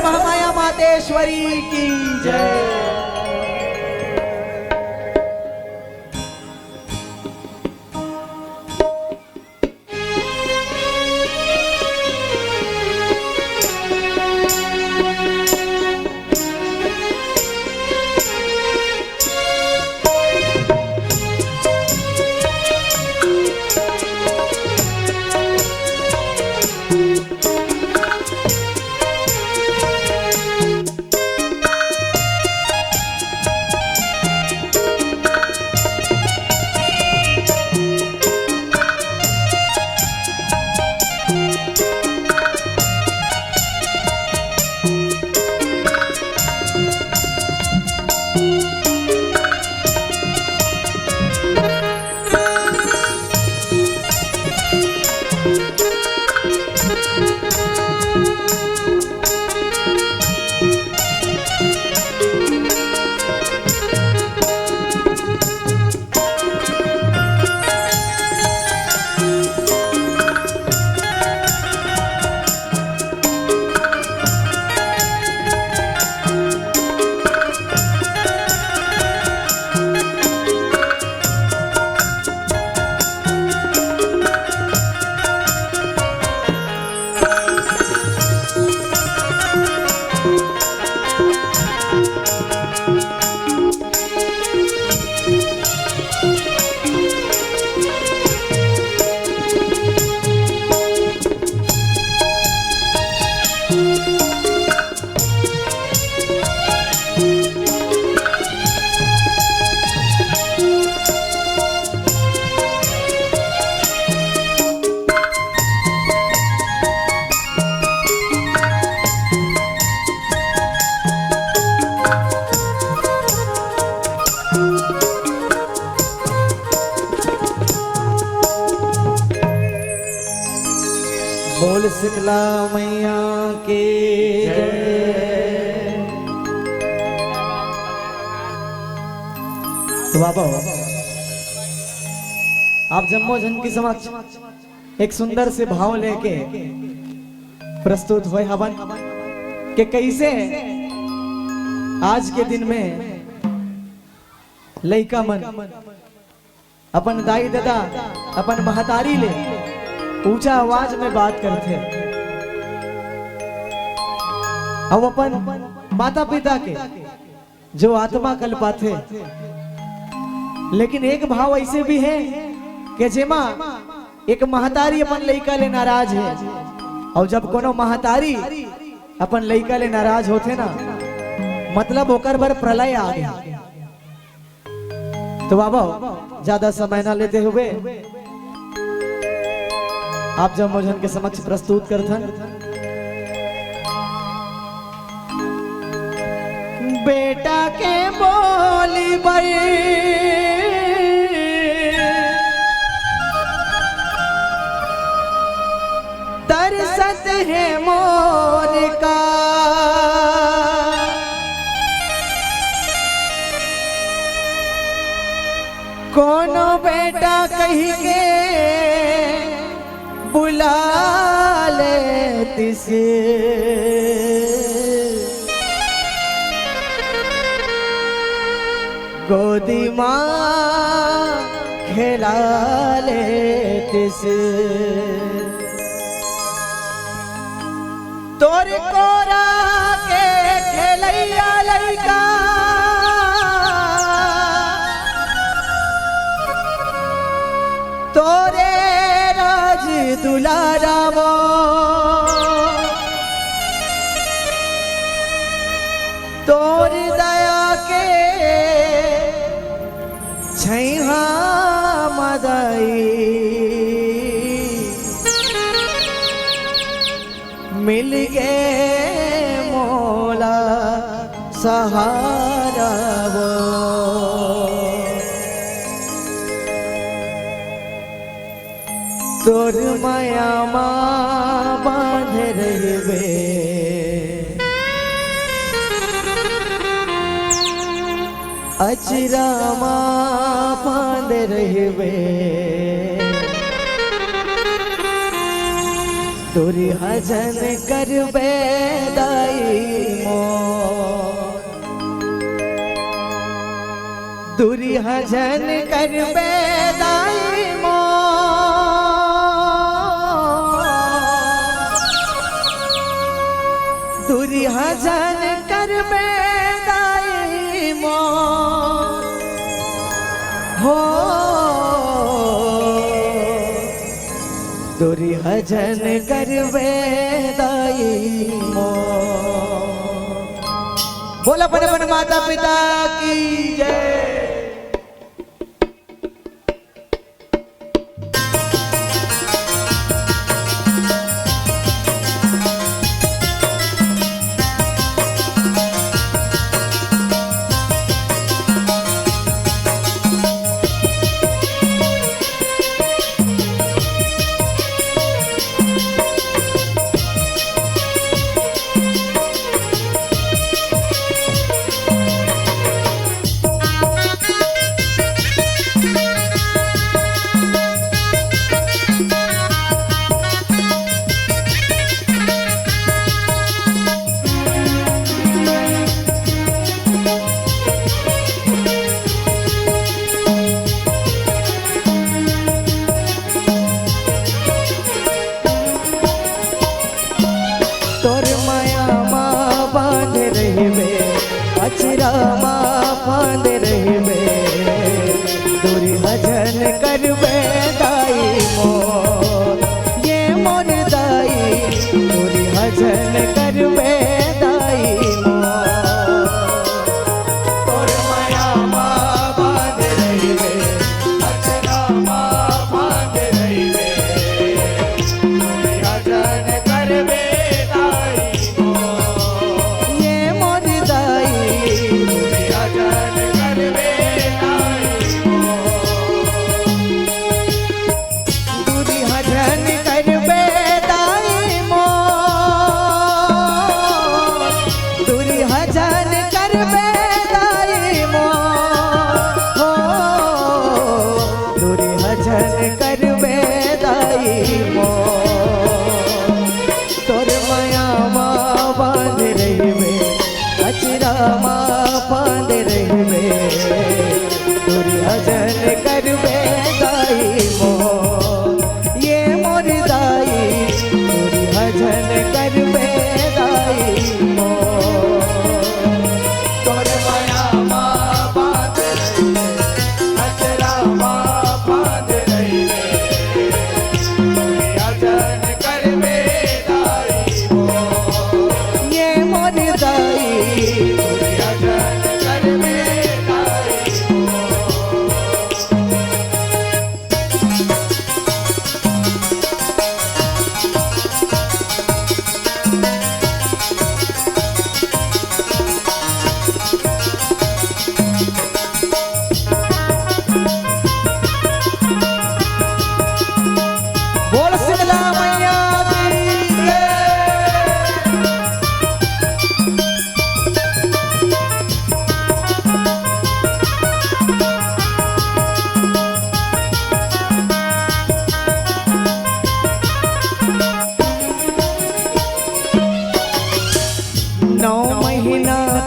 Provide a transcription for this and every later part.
बोल महामाया मातेश्वरी की जय। बोल शीतला मैया की जय। तो बाबा आप जम्मो जन की समक्ष एक सुंदर से भाव लेके प्रस्तुत हुए हवन कि कैसे आज के दिन में लइका मन अपन दाई दादा अपन महतारी ले ऊंचा आवाज में बात करते अब अपन माता पिता के जो आत्मा कल्पाते। लेकिन एक भाव ऐसे भी है कि जेमा एक महतारी अपन लइका ले नाराज है और जब कोनो महतारी अपन लइका ले नाराज होते ना मतलब होकर बर प्रलय आ गया। तो बाबा ज्यादा समय ना लेते हुए आप जब मुझन के समक्ष प्रस्तुत करथन बेटा के बोली बई तरसत है मोर का कोनो बेटा कही के बुला लेती से गोदी माँ खेला लेती से तोरे कोरा के खेलैया लइका तोरे दुलारावो तोर दया के छैहा मदई मिल गे मोला सहारा वो तोर माया माँ बांध रहे अचरा माँ बांध रहे तोरी हजन कर दाई दूरी हजन कर बेदाई मो दूरी हजन कर बेदाई मो हो दूरी हजन कर बेदाई मो। बोला बड़े बड़े माता पिता की जय। अचरा फांद रहे दूरी हजन कर बेदाई मोर ये मोर दाई दूरी हजन कर बेदाई मोर तोर माया बांध रहे अचरा फांद रहे दूरी हजन कर बेदाई मोर ये मोर पांद रहे दूरी हजन कर बेदाई मोर ये मोर दाई दूरी हजन कर बेदाई मोर तोर माया बांध रहे अचरा बांध रहे दूरी हजन कर बेदाई मोर ये मोर दाई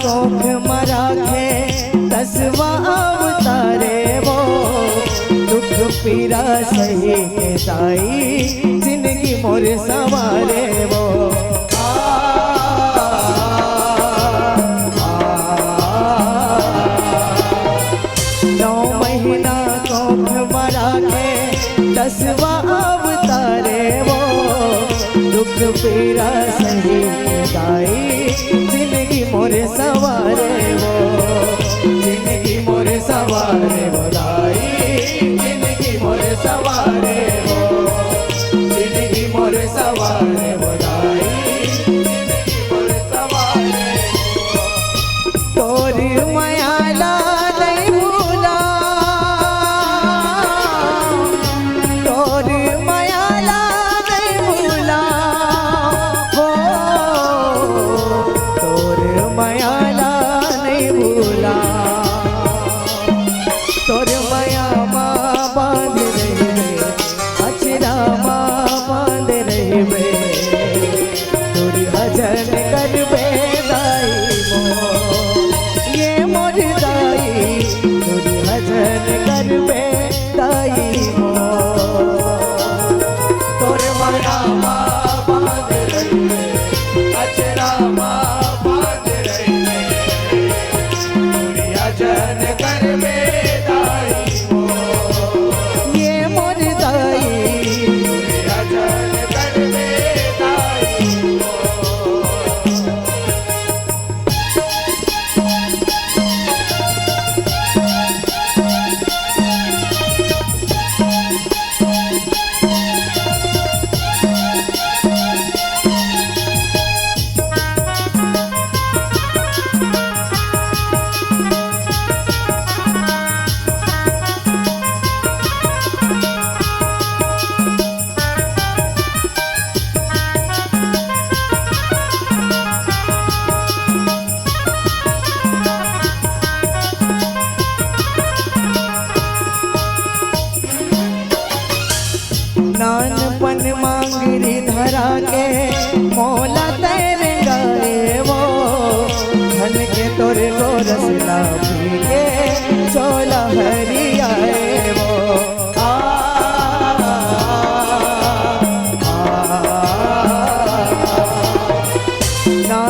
कोख मराखे 10वां अवतारे वो दुख पीरा सही के दाई जिंदगी मोर सवारे वो 9 महीना कोख मराखे 10वां अवतारे वो दुख पीरा सही के दाई जिंदगी मोरे सवारे वो जिंदगी मोरे सवारे वो दाई जिंदगी मोरे सवारे वो जिंदगी मोरे सवारे वो दाई जिंदगी मोरे सवारे तोरी मायाला नहीं भूला तोरी मायाला नहीं भूला हो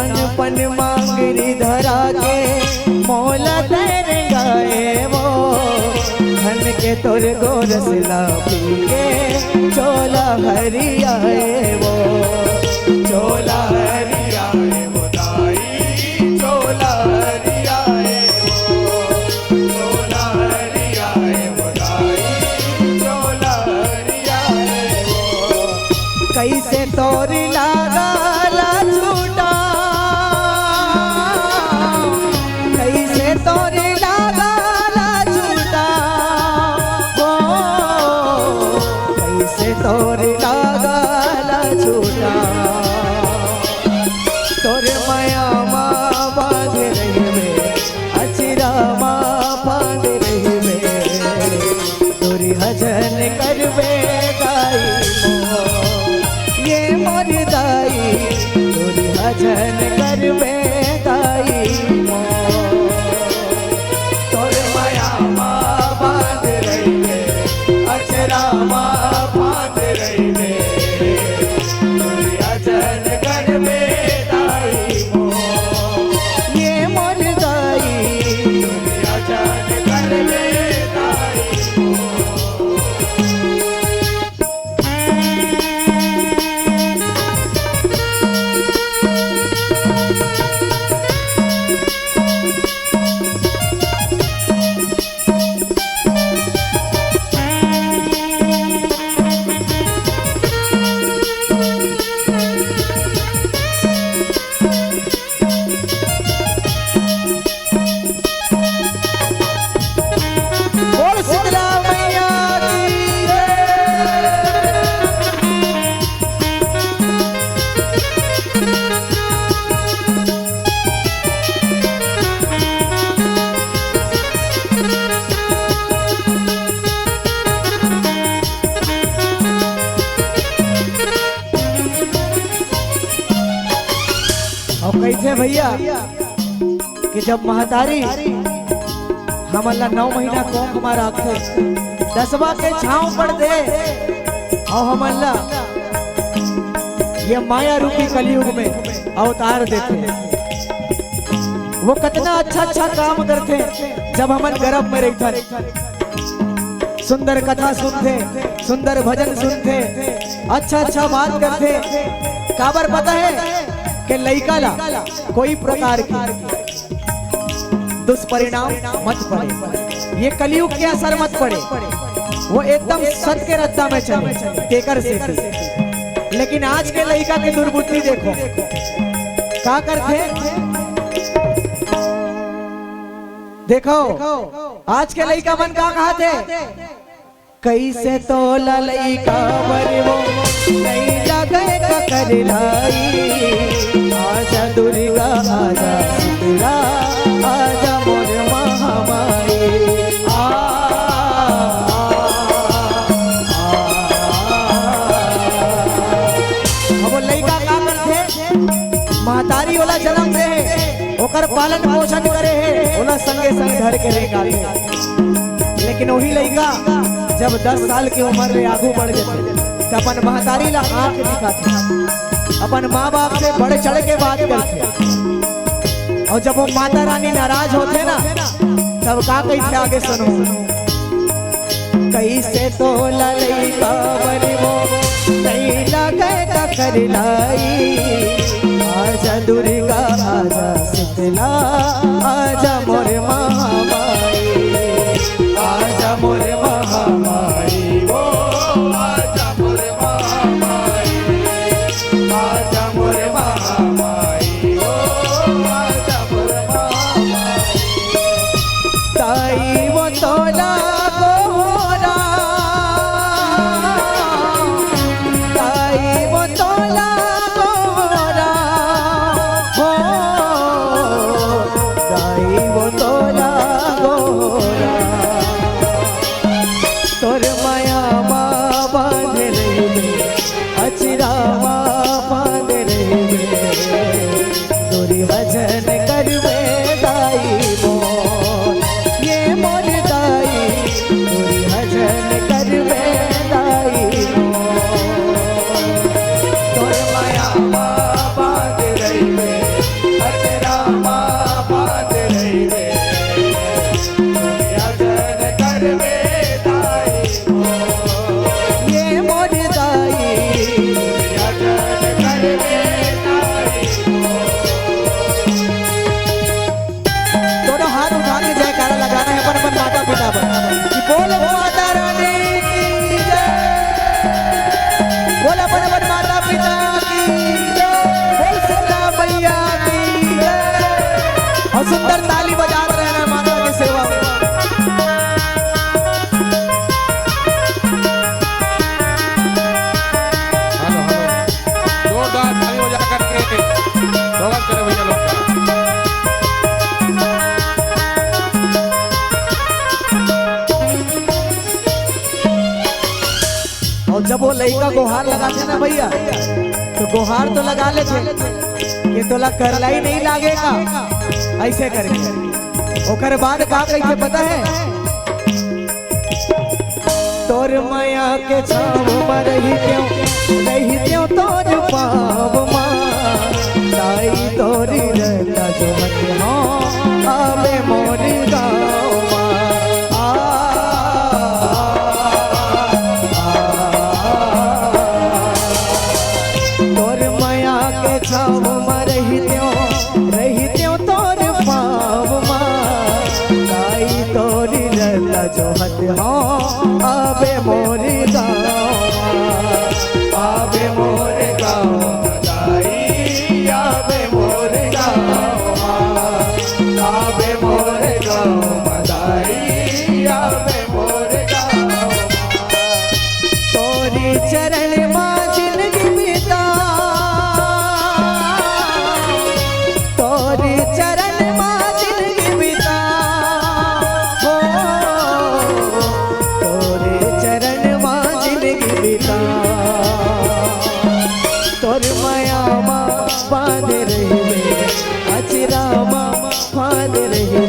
नानपन मांगरी धरा के मोला तर गाए वो धन के तोर गोरस ला पी के चोला हरियाए वो चोला हरियाए वो दाई चोला हरियाए वो चोला हरियाए वो दाई चोला हरियाए वो कैसे तोरी लागा ला छूटा कैसे तोरी लागा ला छूटा हो कैसे तोरी लागा ला छूटा तोरे माया माँ बांध रही में अचिरा माँ बांध रही में तोरी हजन करवे गाई ये मोर दाई तोरी हजन करवे दाई तोर माया माँ बांध रही में अचरा माँ बांध रही में तोरी हजन करवे दाई ये मोर दाई तोरी हजन करवे दाई बोल शीतला मैया की और कैसे भैया कि जब महतारी हमला 9 महीना कोख मारा थे 10वां के छाँव पड़ दे और हमला ये माया रूपी कलयुग में अवतार देते वो कितना अच्छा अच्छा काम करते जब हमन गर्भ में रहते सुंदर कथा सुनते सुंदर भजन सुनते अच्छा अच्छा बात करते काबर पता है कि लइका ला कोई प्रकार की दुष्परिणाम मत पड़े ये कलयुग के असर मत पड़े वो एकदम सत्य के रत्ता में चले केकर से लेकिन आज के लइका के दुर्बुद्धि देखो क्या करते देखो आज के लइका मन का कहते कैसे तो लइका वो नहीं लगे कर लाई आजा दुर्गा आजा शीतला आजा मोर महामाई अब लइका का करथे महतारी वाला जन्म दे ओकर पालन पोषण करे है ओला संगे संग धर के ले गाली लेकिन वही लइका जब 10 साल की उम्र में आगू बढ़ जाते तो अपन महतारी ला आंख दिखाते अपन माँ बाप से बढ़ चढ़ के बात करते और जब वो माता रानी नाराज होते ना तब का कैसे आगे सुनो कैसे तो लइका वो नहीं लगे कर लाई आजा दुर्गा आजा शीतला आजा मोर महामाई आजा मोर महामाई वो आजा मोर महामाई आजा मोर महामाई वो आजा मोर महामाई ताई वो तोला गोरा ताई वो तोला गोरा हो ताई वो तोला गोरा तोर माया माँ बांध रही में अचिरा माँ बांध रही में तोरी भजन करवे दाई मोर ये मोर दाई तोरी भजन करवे दाई मोर तोर माया माँ बांध रही में और सुंदर ताली बजाते रहना माता की सेवा में। जोरदार ताली बजा करके स्वागत करें भैया लोग का। और जब वो लड़का गुहार लगाते ना भैया तो गुहार तो लगा लेते ये तोला करला ही नहीं लागेगा ऐसे करके। ओकर बाद का कैसे पता है तोर माया के छाव में रही क्यों तोर पाव माई तोरी रहता जो मत हो आवे मोर गाँव छाव में रही त्यों तोर पाव माई तोरी लला जो हत हो आबे मोर गाँव आबे मोर गाँव दाई आबे मोर गाँव आबे मोर गाँव दाई आबे मोर गाँव तोरी चरण माँ जिंदगी बीता तोरी चरण माँ जिंदगी बिता हो तोरे चरण माँ जिंदगी बिता तोर माया माँ बांध रही अचरा माँ बांध रही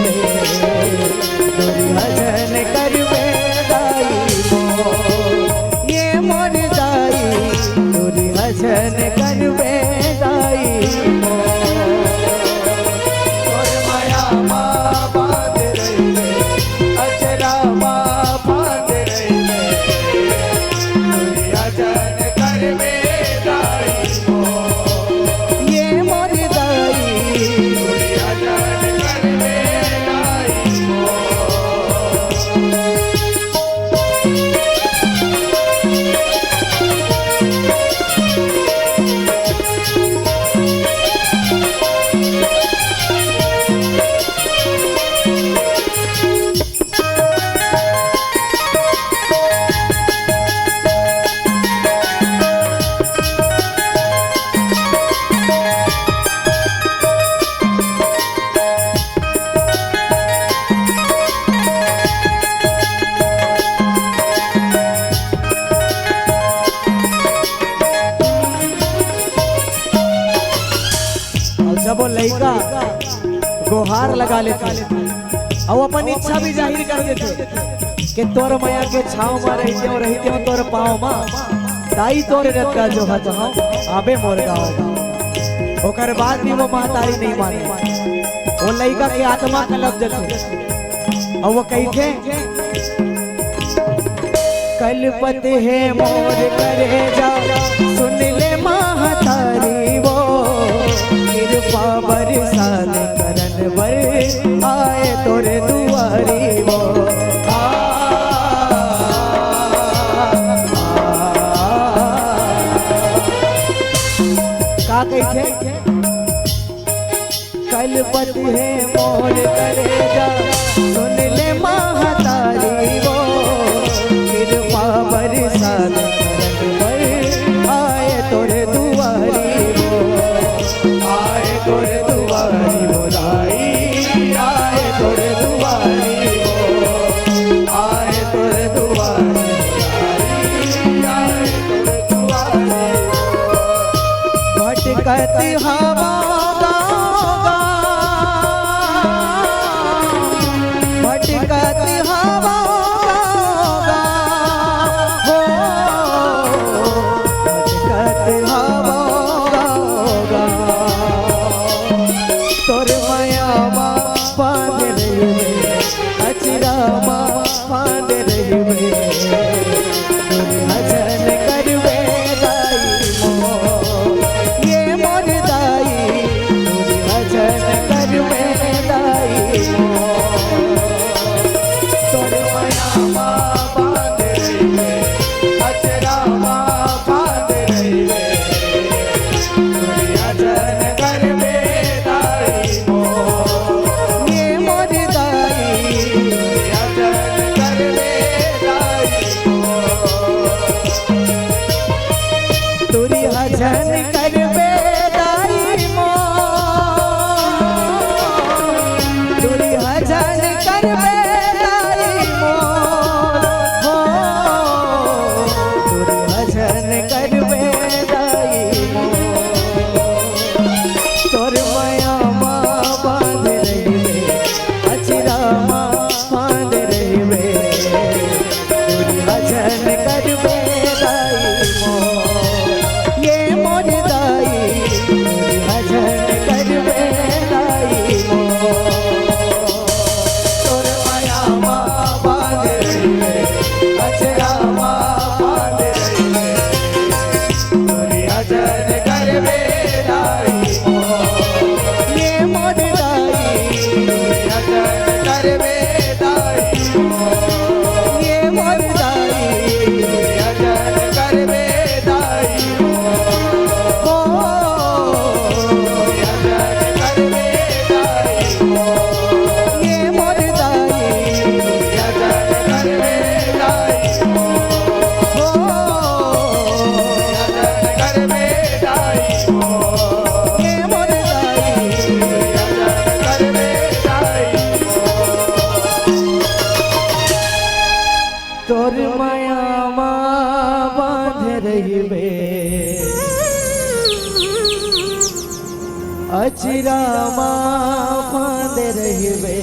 तोरी भजन करवे दाई मोर ये मोर दाई तोरी भजन करवे दाई मोर जब वो लड़का गुहार लगा लेते और अपन इच्छा भी जाहिर कर देते कि तोर माया के छाव में रहते हो तोर पाँव माँ दाई तोर रत्ता जो हत हो आबे मोर गाँव। ओकर बाद भी वो महतारी नहीं माने वो लड़का के आत्मा का लब जते और वो कही थे कलपत है मोर करे जा सुन ले महतारी वो कृपा बरसात करन बर आए तोरे दुआरी वो का कहे कलपत है मोर करे जा सुन ले महतारी वो कृपा बरसात करन बर आए तोरे दुआरी वो आए तोरे दुआरी बोलाई आए तोरे दुआरी वो आए तोरे दुआरी बोलाई आए तोरे दुआरी भटकती हवा भटकती हवा हो भटकती हवा तोर माया माँ बांध रही अचरा माँ बांध रही भजन करवे दाई मोर ये मोर दाई ये मोर दाई अजर करवे दाई हो अजर करवे दाई ये मोर दाई अजर करवे दाई हो अजर करवे दाई ये मोर दाई अजर करवे दाई तोर माया बांध रहिबे अचिरा बांध रहिबे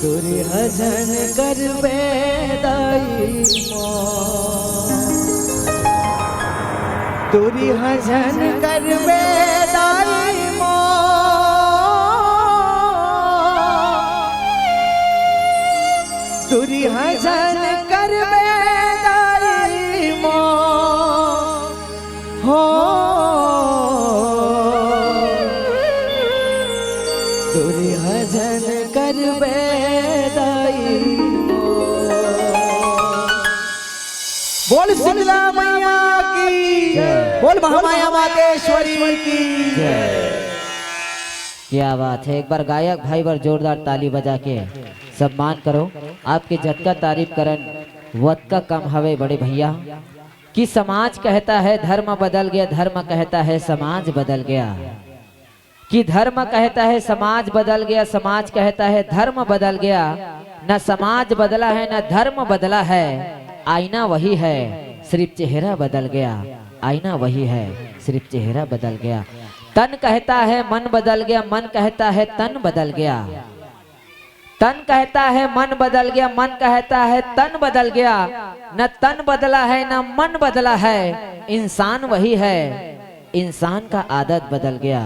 तोरी हजन करबे दाई तोरी हजन करबे दाई तुरी हजन करबे दाई हो तुरी हजन करबे दाई बोल शीतला मैया की बोल महामाया मातेश्वरी की क्या बात है। एक बार गायक भाई बार जोरदार ताली बजा के सम्मान करो। आपके झटका तारीफ करन वत का कम हवे बड़े भैया कि समाज कहता है धर्म बदल गया, धर्म कहता है समाज बदल गया, कि धर्म कहता है समाज बदल गया, समाज कहता है धर्म बदल गया। न समाज बदला है न धर्म बदला है, आईना वही है सिर्फ चेहरा बदल गया, आईना वही है सिर्फ चेहरा बदल गया। तन कहता है मन बदल गया, मन कहता है तन बदल गया, तन कहता है मन बदल गया, मन कहता है तन बदल गया। न तन बदला है न मन बदला है, इंसान वही है, इंसान का आदत बदल गया,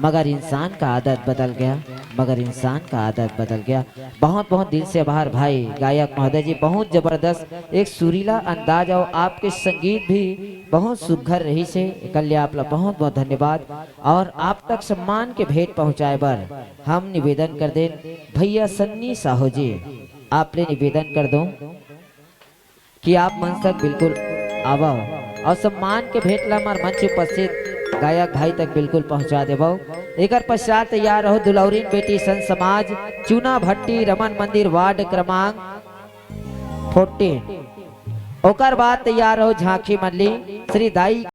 मगर इंसान का आदत बदल गया, मगर इंसान का आदत बदल गया। बहुत बहुत दिल से आभार भाई गायक महोदय जी, बहुत जबरदस्त एक सुरीला अंदाज और आपके संगीत भी बहुत सुघर रही से कल आप लोग बहुत बहुत धन्यवाद। और आप तक सम्मान के भेंट पहुंचाए बर हम निवेदन कर दें भैया सन्नी साहू जी, आपने निवेदन कर दो कि आप मंच तक बिल्कुल आवो और सम्मान के भेंट ला हमार मंच उपस्थित गायक भाई तक बिल्कुल पहुंचा देबो। एक पश्चात तैयार रहो दुलौरीन बेटी संत समाज चूना भट्टी रमन मंदिर वार्ड क्रमांक 14। ओकर बाद तैयार रहो झांकी मल्ली श्री दाई